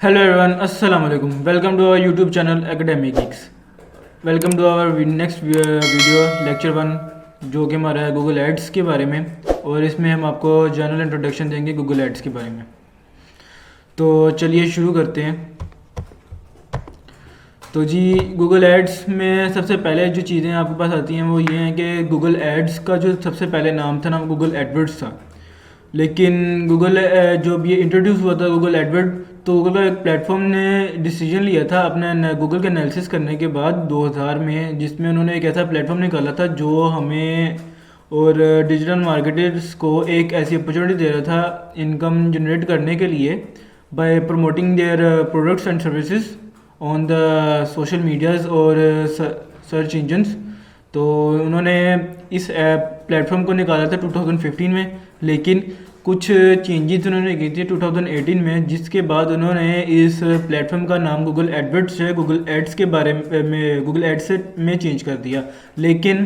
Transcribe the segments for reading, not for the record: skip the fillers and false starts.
Hello everyone, Assalamu alaikum. Welcome to our YouTube channel Academic Geeks. Welcome to our next video lecture 1 जो कि हमारा है Google ads के बारे में, और इसमें हम आपको जनरल इंट्रोडक्शन देंगे गूगल एड्स के बारे में। तो चलिए शुरू करते हैं। तो जी गूगल एड्स में सबसे पहले जो चीज़ें आपके पास आती हैं वो ये हैं कि गूगल एड्स का जो सबसे पहले नाम था ना गूगल एडवर्ड्स था, लेकिन गूगल जो ये इंट्रोड्यूस हुआ था गूगल एडवर्ड, तो गूगल का एक प्लेटफॉर्म ने डिसीजन लिया था अपने गूगल का एनालिसिस करने के बाद 2000 में, जिसमें उन्होंने एक ऐसा प्लेटफॉर्म निकाला था जो हमें और डिजिटल मार्केटर्स को एक ऐसी अपॉर्चुनिटी दे रहा था इनकम जनरेट करने के लिए bye promoting their products and services on the social medias और सर्च इंजन्स। तो उन्होंने इस प्लेटफॉर्म को निकाला था 2015 में, लेकिन कुछ चेंजेस उन्होंने की थी 2018 में, जिसके बाद उन्होंने इस प्लेटफॉर्म का नाम गूगल एडवर्ड्स से गूगल एड्स के बारे में गूगल एड्स में चेंज कर दिया। लेकिन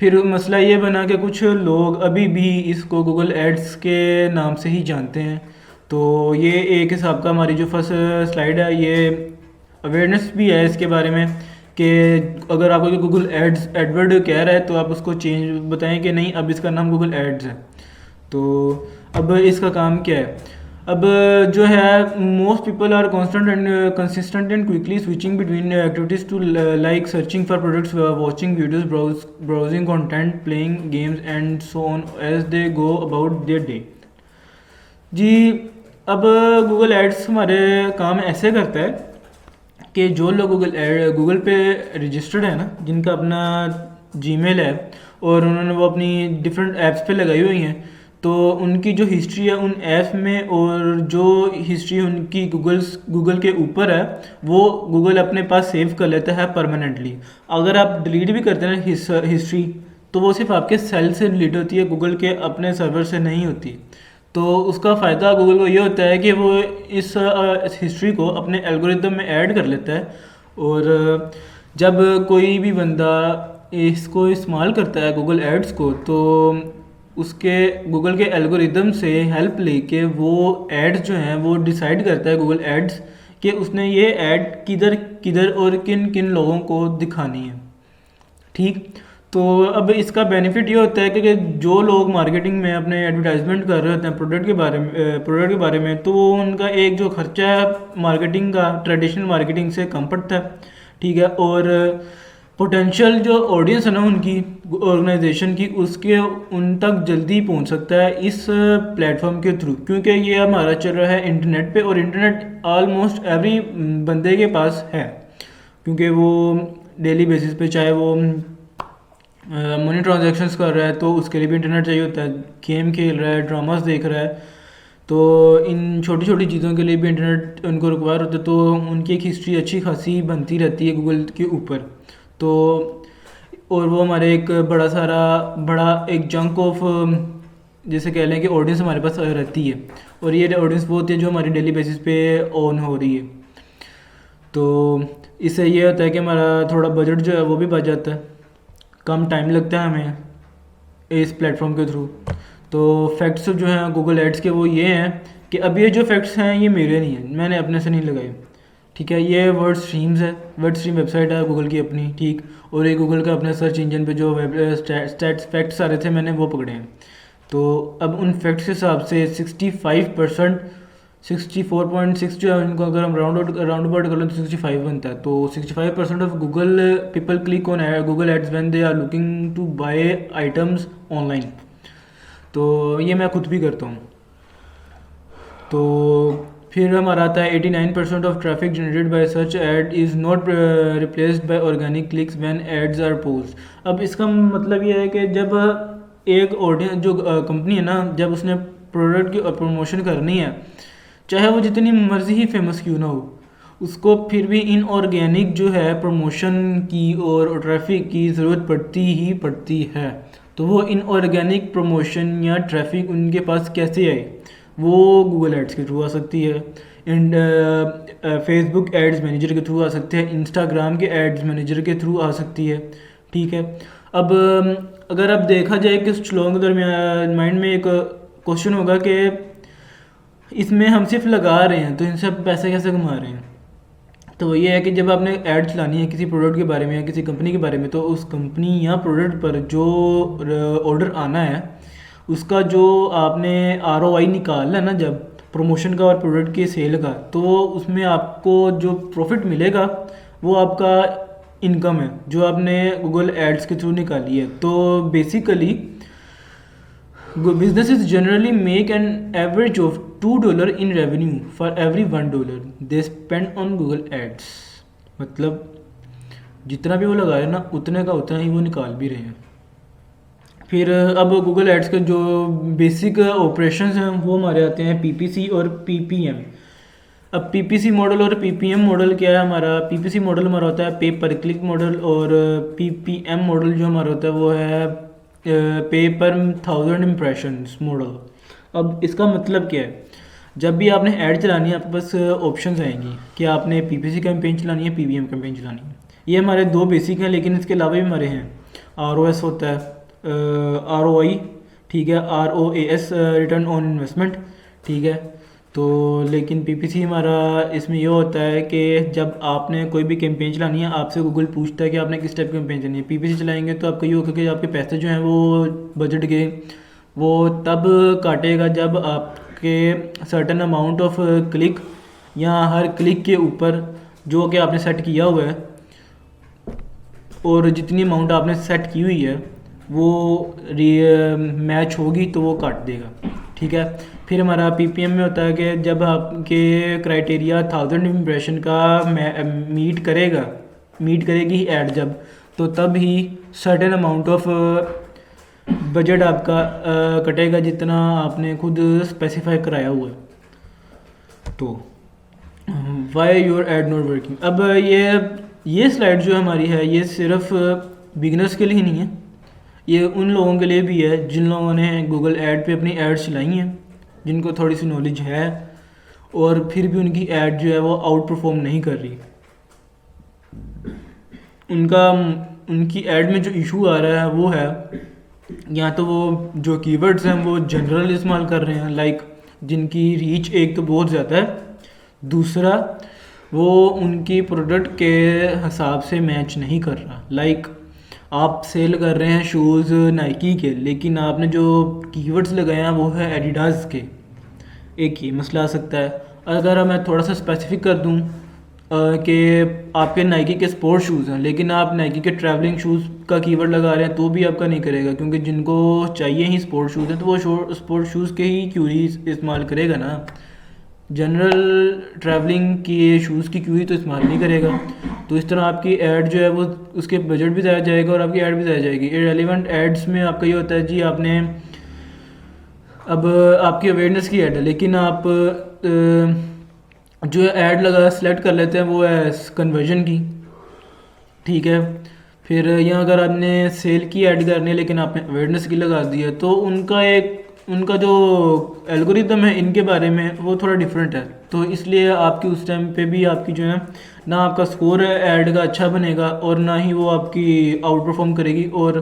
फिर मसला ये बना कि कुछ लोग अभी भी इसको गूगल एड्स के नाम से ही जानते हैं। तो ये एक हिसाब का हमारी जो फर्स्ट स्लाइड है ये अवेयरनेस भी है इसके बारे में कि अगर आपको गूगल एड्स एडवर्ड कह रहा है तो आप उसको चेंज बताएं कि नहीं, अब इसका नाम गूगल एड्स है। तो अब इसका काम क्या है? अब जो है most people are constant and consistent and quickly switching between activities to like searching for products, watching videos, browsing content, playing games and so on as they go about their day. जी अब Google ads हमारे काम ऐसे करता है कि जो लोग गूगल पे रजिस्टर्ड है ना, जिनका अपना जीमेल है और उन्होंने वो अपनी डिफरेंट ऐप्स पे लगाई हुई हैं, तो उनकी जो हिस्ट्री है उन ऐप में और जो हिस्ट्री उनकी गूगल के ऊपर है वो गूगल अपने पास सेव कर लेता है परमानेंटली। अगर आप डिलीट भी करते हैं हिस्ट्री तो वो सिर्फ आपके सेल से डिलीट होती है, गूगल के अपने सर्वर से नहीं होती। तो उसका फ़ायदा गूगल को ये होता है कि वो इस हिस्ट्री को अपने एल्गोरिदम में ऐड कर लेता है, और जब कोई भी बंदा इसको इस्तेमाल करता है गूगल एड्स को, तो उसके गूगल के एल्गोरिदम से हेल्प लेके वो एड्स जो हैं वो डिसाइड करता है गूगल एड्स कि उसने ये ऐड किधर किधर और किन किन लोगों को दिखानी है। ठीक, तो अब इसका बेनिफिट ये होता है कि जो लोग मार्केटिंग में अपने एडवर्टाइजमेंट कर रहे होते हैं प्रोडक्ट के बारे में, तो वो उनका एक जो खर्चा है मार्केटिंग का ट्रेडिशनल मार्केटिंग से कम पड़ता है। ठीक है, और पोटेंशियल जो ऑडियंस है ना उनकी ऑर्गेनाइजेशन की, उसके उन तक जल्दी पहुंच सकता है इस प्लेटफॉर्म के थ्रू, क्योंकि ये हमारा चल रहा है इंटरनेट पे, और इंटरनेट ऑलमोस्ट एवरी बंदे के पास है, क्योंकि वो डेली बेसिस पे चाहे वो मनी ट्रांजैक्शंस कर रहा है तो उसके लिए भी इंटरनेट चाहिए होता है, गेम खेल रहा है, ड्रामास देख रहा है, तो इन छोटी छोटी चीज़ों के लिए भी इंटरनेट उनको रिक्वायर होता है। तो उनकी एक हिस्ट्री अच्छी खासी बनती रहती है गूगल के ऊपर। तो और वो हमारे एक बड़ा एक जंक ऑफ जैसे कह लें कि ऑडियंस हमारे पास रहती है, और ये ऑडियंस वो होती है जो हमारी डेली बेसिस पे ऑन हो रही है। तो इससे ये होता है कि हमारा थोड़ा बजट जो है वो भी बच जाता है, कम टाइम लगता है हमें इस प्लेटफॉर्म के थ्रू। तो फैक्ट्स जो हैं गूगल एड्स के वो ये हैं कि अब ये जो फैक्ट्स हैं ये मेरे नहीं हैं, मैंने अपने से नहीं लगाए। ठीक है, ये वर्ड स्ट्रीम्स है, वर्ड स्ट्रीम वेबसाइट है गूगल की अपनी। ठीक, और ये गूगल का अपने सर्च इंजन पे जो स्टैट्स फैक्ट्स आ रहे थे मैंने वो पकड़े हैं। तो अब उन फैक्ट्स के हिसाब से 65% 64.6 जो है उनको अगर हम राउंड अबाउट कर लें तो 65 बनता है। तो 65% of Google people click on Google ads when they are looking to buy items online. तो ये मैं खुद भी करता हूँ। तो फिर हमारा आता है 89% of traffic generated by search ad is not replaced by organic clicks when ads are post. अब इसका मतलब ये है कि जब एक ऑडियंस जो कंपनी है ना, जब उसने प्रोडक्ट की प्रमोशन करनी है, चाहे वो जितनी मर्जी ही फेमस क्यों ना हो, उसको फिर भी इनऑर्गेनिक जो है प्रमोशन की और ट्रैफिक की ज़रूरत पड़ती है। तो वो इनऑर्गेनिक प्रमोशन या ट्रैफिक उनके पास कैसे आए? वो गूगल एड्स के थ्रू आ सकती है, एंड फेसबुक एड्स मैनेजर के थ्रू आ सकती है, इंस्टाग्राम के एड्स मैनेजर के थ्रू आ सकती है। ठीक है, अब अगर अब देखा जाए कि कुछ लोगों के दरमियान माइंड में एक क्वेश्चन होगा कि इसमें हम सिर्फ लगा रहे हैं, तो इनसे आप पैसे कैसे कमा रहे हैं? तो ये है कि जब आपने ऐड चलानी है किसी प्रोडक्ट के बारे में या किसी कंपनी के बारे में, तो उस कंपनी या प्रोडक्ट पर जो ऑर्डर आना है उसका जो आपने ROI निकालना है ना, जब प्रमोशन का और प्रोडक्ट के सेल का, तो उसमें आपको जो प्रॉफिट मिलेगा वो आपका इनकम है जो आपने गूगल एड्स के थ्रू निकाली है। तो basically businesses generally make an average of $2 in revenue for every $1 they spend on Google Ads। मतलब जितना भी वो लगा रहे हैं ना, उतने का उतना ही वो निकाल भी रहे हैं। फिर अब गूगल एड्स के जो बेसिक ऑपरेशंस हैं वो हमारे आते हैं PPC और PPM। अब PPC मॉडल और PPM मॉडल क्या है हमारा? PPC मॉडल हमारा होता है पे पर क्लिक मॉडल, और PPM मॉडल जो हमारा होता है वो है पे पर 1000 इम्प्रेशंस मॉडल। अब इसका मतलब क्या है? जब भी आपने ऐड चलानी है आपके पास ऑप्शंस आएंगी कि आपने PPC कैंपेन चलानी है, PPM कैंपेन चलानी है। ये हमारे दो बेसिक हैं, लेकिन इसके अलावा भी हमारे हैं ROS होता है, ROI, ठीक है, ROAS रिटर्न ऑन इन्वेस्टमेंट, ठीक है। तो लेकिन PPC हमारा इसमें ये होता है कि जब आपने कोई भी कैंपेन चलानी है आपसे गूगल पूछता है कि आपने किस टाइप की कैंपेन चलानी है। PPC चलाएंगे तो आपका ये होगा कि आपके पैसे जो हैं वो बजट के वो तब काटेगा जब आपके सर्टन अमाउंट ऑफ क्लिक या हर क्लिक के ऊपर जो कि आपने सेट किया हुआ है और जितनी अमाउंट आपने सेट की हुई है वो मैच होगी तो वो काट देगा, ठीक है। फिर हमारा PPM में होता है कि जब आपके क्राइटेरिया 1000 इम्प्रेशन का मीट करेगी ऐड जब, तो तब ही सर्टेन अमाउंट ऑफ बजट आपका कटेगा जितना आपने खुद स्पेसिफाई कराया हुआ है। तो why your add not working. अब ये स्लाइड जो हमारी है ये सिर्फ बिगनर्स के लिए ही नहीं है, ये उन लोगों के लिए भी है जिन लोगों ने गूगल ऐड पे अपनी एड्स चलाई हैं, जिनको थोड़ी सी नॉलेज है और फिर भी उनकी ऐड जो है वो आउट परफॉर्म नहीं कर रही। उनकी ऐड में जो इशू आ रहा है वो है या तो वो जो कीवर्ड्स हैं वो जनरल इस्तेमाल कर रहे हैं, लाइक जिनकी रीच एक तो बहुत ज़्यादा है, दूसरा वो उनकी प्रोडक्ट के हिसाब से मैच नहीं कर रहा। लाइक आप सेल कर रहे हैं शूज़ नाइकी के, लेकिन आपने जो कीवर्ड्स लगाए हैं वो है एडिडास के। एक ये मसला आ सकता है। अगर मैं थोड़ा सा स्पेसिफिक कर दूं कि आपके नाइकी के स्पोर्ट शूज़ हैं, लेकिन आप नाइकी के ट्रैवलिंग शूज़ का कीवर्ड लगा रहे हैं तो भी आपका नहीं करेगा, क्योंकि जिनको चाहिए ही स्पोर्ट शूज़ हैं तो वो स्पोर्ट शूज़ के ही क्यूरी इस्तेमाल करेगा ना, जनरल ट्रैवलिंग की शूज़ की क्यूरी तो इस्तेमाल नहीं करेगा। तो इस तरह आपकी ऐड जो है वो उसके बजट भी ज़्यादा जाएगा और आपकी ऐड भी ज़्यादा जाएगी। इररेलेवेंट एड्स में आपका ये होता है जी आपने अब आपकी अवेयरनेस की ऐड है, लेकिन आप जो ऐड लगा सेलेक्ट कर लेते हैं वो है कन्वर्जन की, ठीक है। फिर यहाँ अगर आपने सेल की ऐड करनी है लेकिन आपने अवेयरनेस की लगा दी है, तो उनका जो एल्गोरिदम है इनके बारे में वो थोड़ा डिफरेंट है। तो इसलिए आपकी उस टाइम पे भी आपकी जो है ना आपका स्कोर ऐड का अच्छा बनेगा और ना ही वो आपकी आउट परफॉर्म करेगी और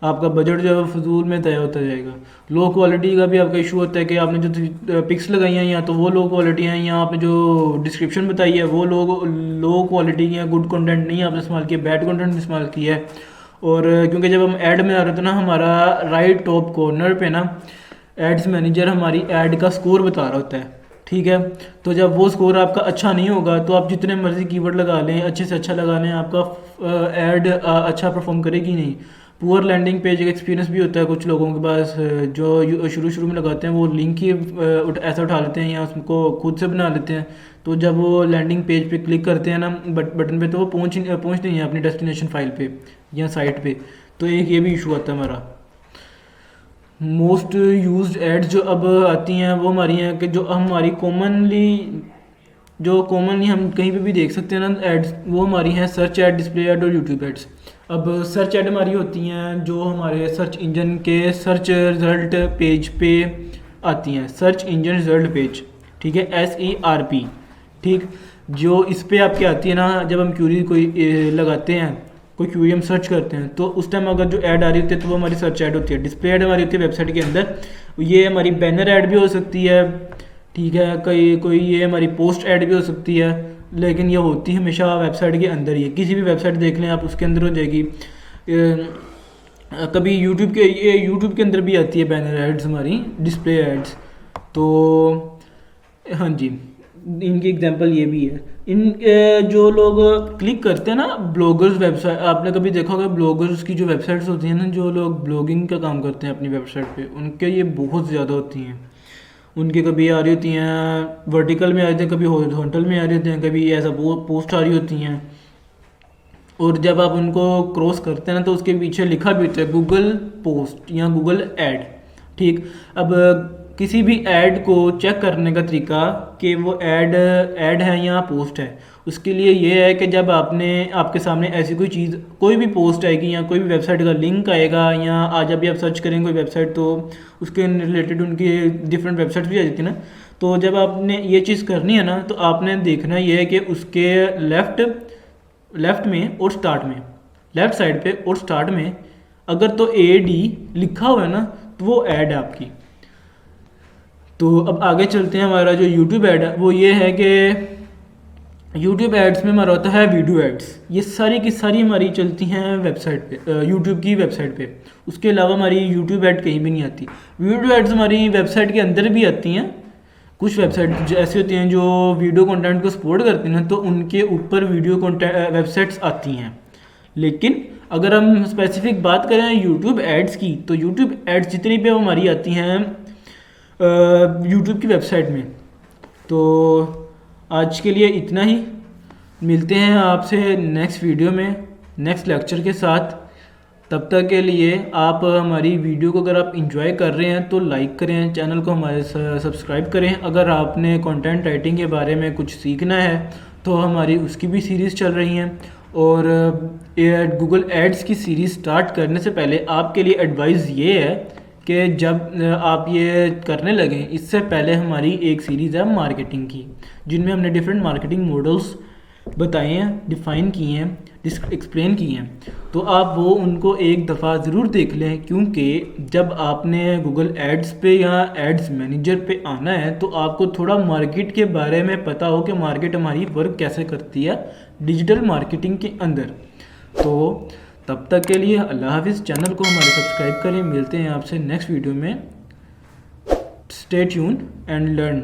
आपका बजट जो है फजूल में तय होता जाएगा। लो क्वालिटी का भी आपका इशू होता है कि आपने जो पिक्स लगाई हैं या तो वो लो क्वालिटी हैं या आपने जो डिस्क्रिप्शन बताई है वो लो क्वालिटी की है, गुड कंटेंट नहीं आपने इस्तेमाल किया, बैड कंटेंट इस्तेमाल किया है। और क्योंकि जब हम ऐड में आ रहे थे ना, हमारा राइट टॉप कॉर्नर पे ना एड्स मैनेजर हमारी ऐड का स्कोर बता रहा होता है, ठीक है। तो जब वो स्कोर आपका अच्छा नहीं होगा तो आप जितने मर्जी कीवर्ड लगा लें, अच्छे से अच्छा लगा लें, आपका ऐड अच्छा परफॉर्म करेगी नहीं। पुअर लैंडिंग पेज का एक्सपीरियंस भी होता है कुछ लोगों के पास, जो शुरू में लगाते हैं वो लिंक ही ऐसा उठा लेते हैं या उसको खुद से बना लेते हैं। तो जब वो लैंडिंग पेज पे क्लिक करते हैं ना बटन पे, तो वो पहुँच नहीं है अपनी डेस्टिनेशन फाइल पे या साइट पे। तो एक ये भी इशू आता है हमारा। मोस्ट यूज्ड एड्स जो अब आती हैं वो हमारी हैं कि जो हमारी कॉमनली हम कहीं पे भी देख सकते हैं ना एड्स, वो हमारी हैं सर्च एड, डिस्प्ले एड और यूट्यूब एड्स। अब सर्च एड हमारी होती हैं जो हमारे सर्च इंजन के सर्च रिजल्ट पेज पे आती हैं, सर्च इंजन रिजल्ट पेज, ठीक है, SERP, ठीक। जो इस पे आपके आती है ना, जब हम क्यूरी कोई लगाते हैं, कोई क्यूरी हम सर्च करते हैं, तो उस टाइम अगर जो ऐड आ रही होती है तो वो हमारी सर्च ऐड होती है। डिस्प्ले ऐड हमारी होती है वेबसाइट के अंदर, ये हमारी बैनर ऐड भी हो सकती है ठीक है, कोई ये हमारी पोस्ट ऐड भी हो सकती है, लेकिन ये होती हमेशा वेबसाइट के अंदर ही है। किसी भी वेबसाइट देख लें आप, उसके अंदर हो जाएगी। कभी यूट्यूब के अंदर भी आती है बैनर एड्स, हमारी डिस्प्ले एड्स। तो हाँ जी, इनकी एग्जांपल ये भी है। जो लोग क्लिक करते हैं ना ब्लॉगर्स वेबसाइट, आपने कभी देखा होगा ब्लॉगर्स की जो वेबसाइट्स होती हैं ना, जो लोग ब्लॉगिंग का काम करते हैं अपनी वेबसाइट पे, उनके ये बहुत ज़्यादा होती हैं। उनकी कभी आ रही होती हैं वर्टिकल में आ रही हैं, कभी हॉरिजॉन्टल में आ रही होती हैं, कभी ऐसा पोस्ट आ रही होती हैं। और जब आप उनको क्रॉस करते हैं ना, तो उसके पीछे लिखा भी होता है गूगल पोस्ट या गूगल ऐड। ठीक, अब किसी भी ऐड को चेक करने का तरीका कि वो ऐड है या पोस्ट है, उसके लिए ये है कि जब आपके सामने ऐसी कोई चीज़, कोई भी पोस्ट आएगी या कोई भी वेबसाइट का लिंक आएगा, या आज अभी आप सर्च करेंगे कोई वेबसाइट तो उसके रिलेटेड उनकी डिफरेंट वेबसाइट भी आ जाती है ना। तो जब आपने ये चीज़ करनी है ना, तो आपने देखना ये है कि उसके लेफ़्ट में और स्टार्ट में, लेफ़्ट साइड पे और स्टार्ट में अगर तो AD लिखा हुआ है ना, तो वो ऐड है आपकी। तो अब आगे चलते हैं। हमारा जो यूट्यूब ऐड है वो ये है कि यूट्यूब एड्स में हमारा होता है वीडियो एड्स। ये सारी की सारी हमारी चलती हैं वेबसाइट पे, यूट्यूब की वेबसाइट पे। उसके अलावा हमारी यूट्यूब ऐड कहीं भी नहीं आती। वीडियो एड्स हमारी वेबसाइट के अंदर भी आती हैं। कुछ वेबसाइट ऐसी होती हैं जो वीडियो कंटेंट को सपोर्ट करती हैं, तो उनके ऊपर वीडियो कंटेंट वेबसाइट्स आती हैं। लेकिन अगर हम स्पेसिफिक बात करें यूट्यूब एड्स की, तो यूट्यूब एड्स जितनी भी हमारी आती हैं यूट्यूब की वेबसाइट में। तो आज के लिए इतना ही। मिलते हैं आपसे नेक्स्ट वीडियो में, नेक्स्ट लेक्चर के साथ। तब तक के लिए आप हमारी वीडियो को अगर आप इंजॉय कर रहे हैं तो लाइक करें, चैनल को हमारे सब्सक्राइब करें। अगर आपने कंटेंट राइटिंग के बारे में कुछ सीखना है तो हमारी उसकी भी सीरीज़ चल रही हैं। और गूगल एड्स की सीरीज़ स्टार्ट करने से पहले आपके लिए एडवाइस ये है कि जब आप ये करने लगें, इससे पहले हमारी एक सीरीज़ है मार्केटिंग की, जिनमें हमने डिफरेंट मार्केटिंग मॉडल्स बताए हैं, डिफ़ाइन किए हैं, एक्सप्लेन किए हैं। तो आप वो उनको एक दफ़ा ज़रूर देख लें, क्योंकि जब आपने गूगल एड्स पे या एड्स मैनेजर पे आना है तो आपको थोड़ा मार्केट के बारे में पता हो कि मार्केट हमारी वर्क कैसे करती है डिजिटल मार्केटिंग के अंदर। तो तब तक के लिए अल्लाह हाफिज़। चैनल को हमारे सब्सक्राइब करें। मिलते हैं आपसे नेक्स्ट वीडियो में। Stay tuned and learn.